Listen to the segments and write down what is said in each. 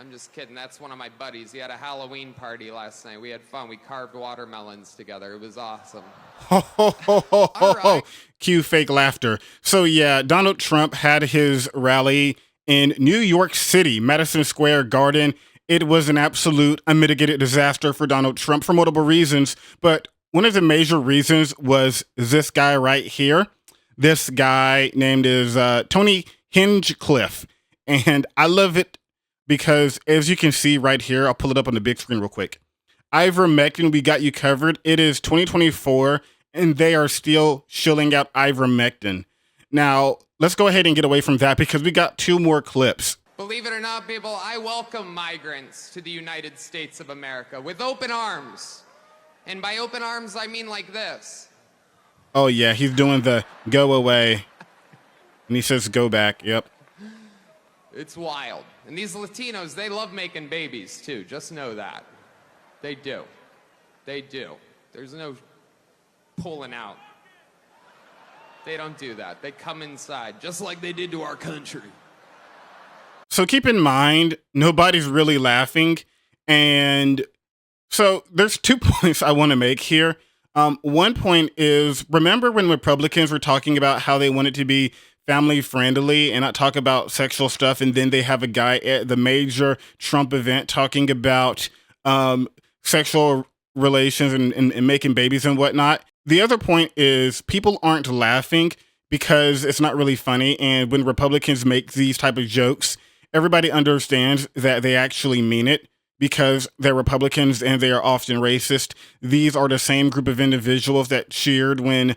I'm just kidding. That's one of my buddies. He had a Halloween party last night. We had fun. We carved watermelons together. It was awesome. Ho, ho, ho, ho, ho, All ho. right. Cue fake laughter. So yeah, Donald Trump had his rally in New York City, Madison Square Garden. It was an absolute unmitigated disaster for Donald Trump for multiple reasons. But one of the major reasons was this guy right here. This guy named is Tony Hinchcliffe. And I love it because as you can see right here, I'll pull it up on the big screen real quick. Ivermectin, we got you covered. It is 2024 and they are still shilling out ivermectin. Now, let's go ahead and get away from that because we got two more clips. Believe it or not, people, I welcome migrants to the United States of America with open arms. And by open arms, I mean like this. Oh, yeah, he's doing the go away. And he says go back. Yep. It's wild. And these Latinos, they love making babies, too. Just know that. They do. They do. There's no pulling out. They don't do that. They come inside, just like they did to our country. So keep in mind, nobody's really laughing. And so there's 2 points I want to make here. One point is, remember when Republicans were talking about how they wanted to be family friendly and not talk about sexual stuff, and then they have a guy at the major Trump event talking about sexual relations and making babies and whatnot. The other point is people aren't laughing because it's not really funny. And when Republicans make these type of jokes, everybody understands that they actually mean it because they're Republicans and they are often racist. These are the same group of individuals that cheered when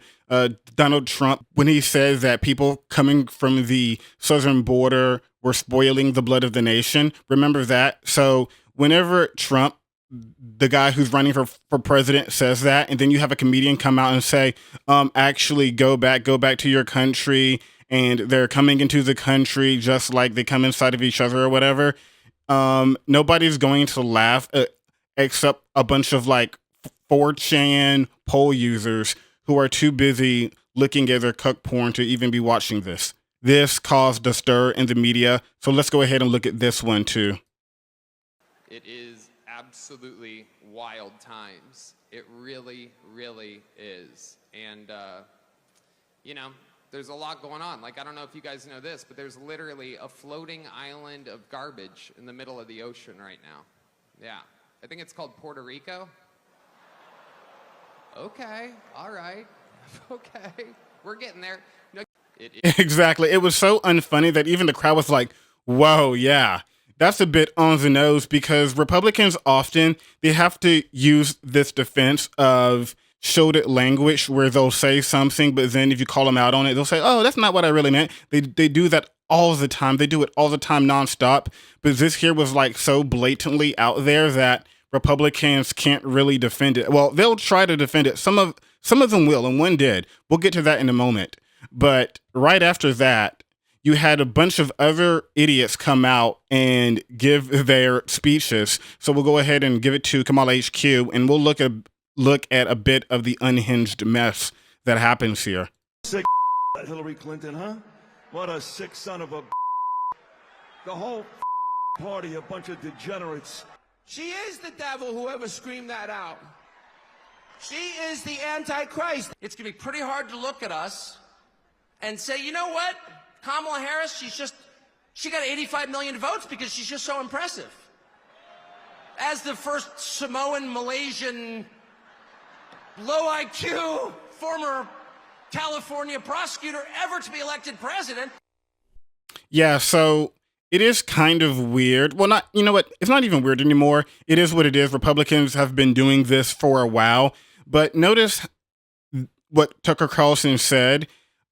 Donald Trump, when he says that people coming from the southern border were spoiling the blood of the nation. Remember that? So whenever Trump, the guy who's running for president, says that, and then you have a comedian come out and say, actually go back to your country, and they're coming into the country just like they come inside of each other or whatever. Nobody's going to laugh except a bunch of like 4chan poll users who are too busy looking at their cuck porn to even be watching this. This caused a stir in the media. So let's go ahead and look at this one too. It is absolutely wild times. It really, really is. And, you know, there's a lot going on. Like, I don't know if you guys know this, but there's literally a floating island of garbage in the middle of the ocean right now. Yeah. I think it's called Puerto Rico. Okay. All right. Okay. We're getting there. No, Exactly. It was so unfunny that even the crowd was like, whoa, yeah. That's a bit on the nose because Republicans often, they have to use this defense of showed language where they'll say something, but then if you call them out on it, they'll say, oh, that's not what I really meant. They do that all the time. They do it all the time nonstop. But this here was like so blatantly out there that Republicans can't really defend it. Well, they'll try to defend it. Some of them will, and one did. We'll get to that in a moment. But right after that, you had a bunch of other idiots come out and give their speeches. So we'll go ahead and give it to Kamala HQ, and we'll look at a bit of the unhinged mess that happens here. Sick Hillary Clinton, huh? What a sick son of a. The whole party, a bunch of degenerates. She is the devil, whoever screamed that out. She is the Antichrist. It's going to be pretty hard to look at us and say, you know what? Kamala Harris, she got 85 million votes because she's just so impressive. As the first Samoan, Malaysian, low IQ, former California prosecutor ever to be elected president. Yeah, so it is kind of weird. Well, not, you know what? It's not even weird anymore. It is what it is. Republicans have been doing this for a while. But notice what Tucker Carlson said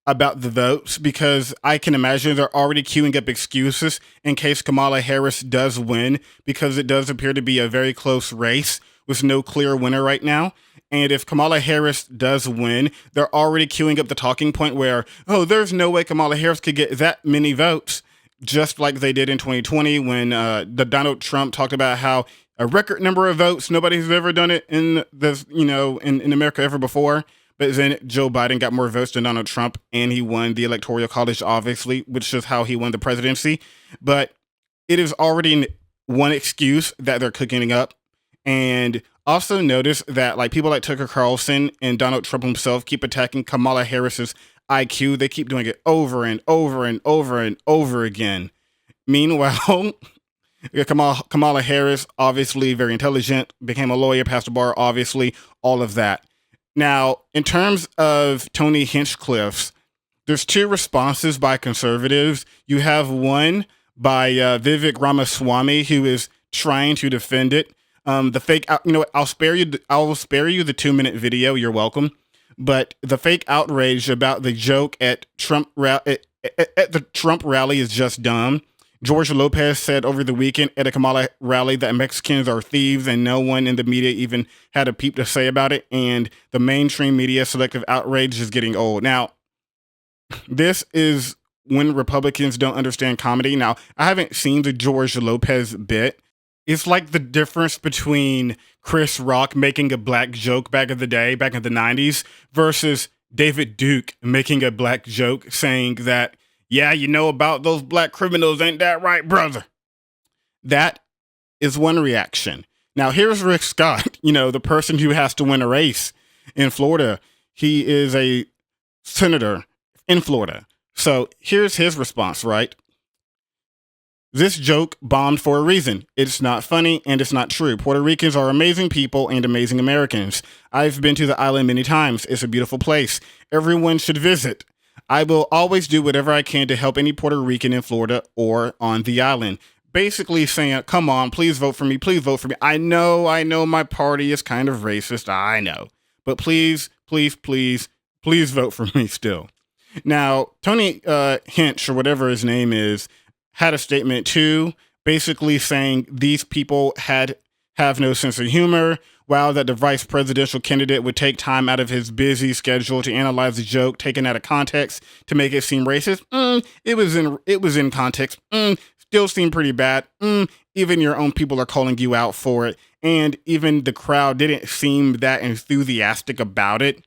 about the votes, because I can imagine they're already queuing up excuses in case Kamala Harris does win, because it does appear to be a very close race with no clear winner right now. And if Kamala Harris does win, they're already queuing up the talking point where, oh, there's no way Kamala Harris could get that many votes, just like they did in 2020 when the Donald Trump talked about how a record number of votes, nobody's ever done it in this, in America ever before. But then Joe Biden got more votes than Donald Trump, and he won the Electoral College, obviously, which is how he won the presidency. But it is already one excuse that they're cooking up. And also notice that like people like Tucker Carlson and Donald Trump himself keep attacking Kamala Harris's IQ. They keep doing it over and over and over and over again. Meanwhile, Kamala Harris, obviously very intelligent, became a lawyer, passed the bar, obviously, all of that. Now, in terms of Tony Hinchcliffe's, there's two responses by conservatives. You have one by Vivek Ramaswamy, who is trying to defend it. The fake, you know what? I'll spare you the 2-minute video. You're welcome. But the fake outrage about the joke at the Trump rally is just dumb. George Lopez said over the weekend at a Kamala rally that Mexicans are thieves, and no one in the media even had a peep to say about it. And the mainstream media selective outrage is getting old. Now, this is when Republicans don't understand comedy. Now, I haven't seen the George Lopez bit. It's like the difference between Chris Rock making a black joke back in the day, back in the 90s, versus David Duke making a black joke saying that, yeah, you know about those black criminals, ain't that right, brother? That is one reaction. Now, here's Rick Scott, you know, the person who has to win a race in Florida. He is a senator in Florida. So here's his response, right? This joke bombed for a reason. It's not funny and it's not true. Puerto Ricans are amazing people and amazing Americans. I've been to the island many times. It's a beautiful place. Everyone should visit. I will always do whatever I can to help any Puerto Rican in Florida or on the island. Basically saying, come on, please vote for me. Please vote for me. I know my party is kind of racist. I know. But please, please, please, please vote for me still. Now, Tony Hinch, or whatever his name is, had a statement too, basically saying these people have no sense of humor. Wow, that the vice presidential candidate would take time out of his busy schedule to analyze the joke taken out of context to make it seem racist. It was in context. Still seemed pretty bad. Even your own people are calling you out for it. And even the crowd didn't seem that enthusiastic about it.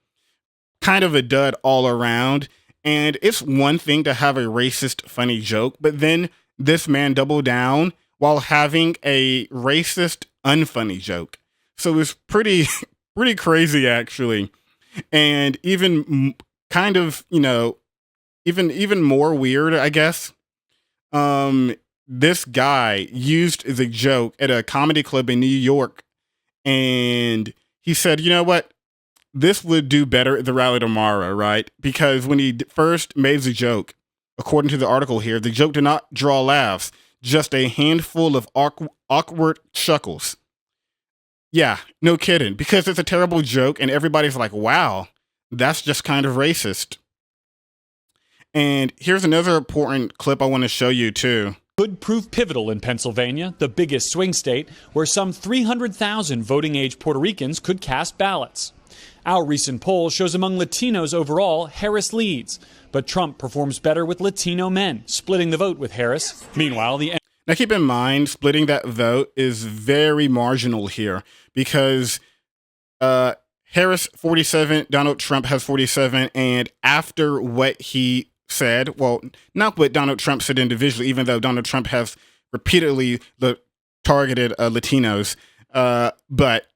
Kind of a dud all around. And it's one thing to have a racist funny joke, but then this man doubled down while having a racist unfunny joke. So it's pretty crazy, actually. And even kind of, you know, even more weird, I guess. This guy used the joke at a comedy club in New York, and he said, you know what? This would do better at the rally tomorrow, right? Because when he first made the joke, according to the article here, the joke did not draw laughs, just a handful of awkward chuckles. Yeah, no kidding, because it's a terrible joke and everybody's like, wow, that's just kind of racist. And here's another important clip I want to show you too. Could prove pivotal in Pennsylvania, the biggest swing state, where some 300,000 voting-age Puerto Ricans could cast ballots. Our recent poll shows among Latinos overall, Harris leads, but Trump performs better with Latino men, splitting the vote with Harris. Meanwhile, Now keep in mind, splitting that vote is very marginal here because Harris 47, Donald Trump has 47, and after what he said, well, not what Donald Trump said individually, even though Donald Trump has repeatedly targeted Latinos, but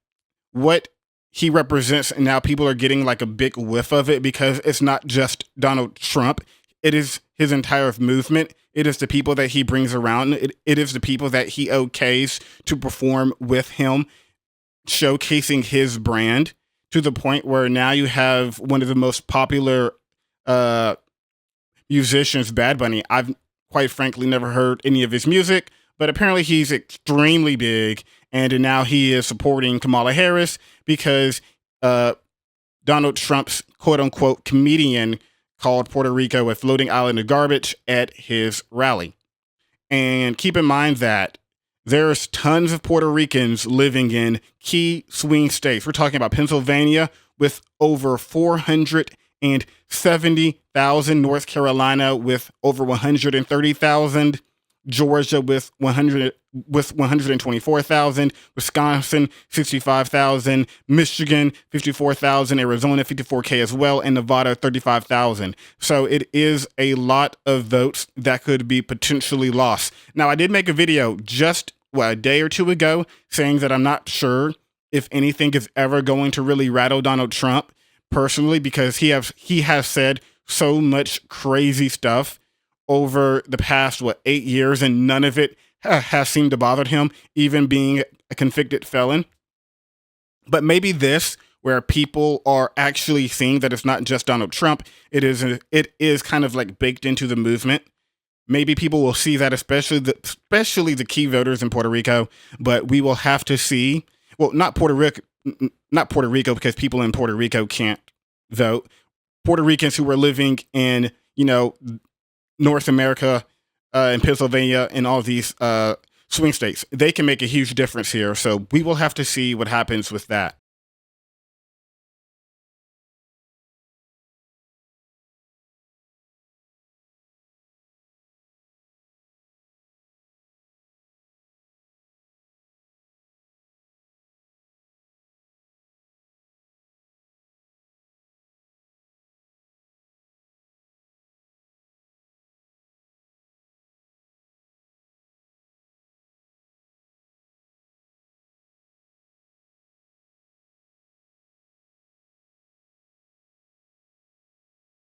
what he represents, and now people are getting like a big whiff of it because it's not just Donald Trump. It is his entire movement. It is the people that he brings around. It is the people that he okays to perform with him, showcasing his brand to the point where now you have one of the most popular musicians, Bad Bunny. I've quite frankly never heard any of his music, but apparently he's extremely big. And now he is supporting Kamala Harris because Donald Trump's quote-unquote comedian called Puerto Rico a floating island of garbage at his rally. And keep in mind that there's tons of Puerto Ricans living in key swing states. We're talking about Pennsylvania with over 470,000, North Carolina with over 130,000, Georgia with 124,000, Wisconsin 65,000, Michigan 54,000, Arizona 54K as well, and Nevada 35,000. So it is a lot of votes that could be potentially lost. Now, I did make a video just a day or two ago, saying that I'm not sure if anything is ever going to really rattle Donald Trump personally, because he has said so much crazy stuff over the past 8 years, and none of it has seemed to bother him, even being a convicted felon. But maybe this, where people are actually seeing that it's not just Donald Trump, it is kind of like baked into the movement. Maybe people will see that, especially the key voters in Puerto Rico. But we will have to see. Well, not Puerto Rico, because people in Puerto Rico can't vote. Puerto Ricans who are living in, North America, in Pennsylvania, and all these swing states, they can make a huge difference here. So we will have to see what happens with that.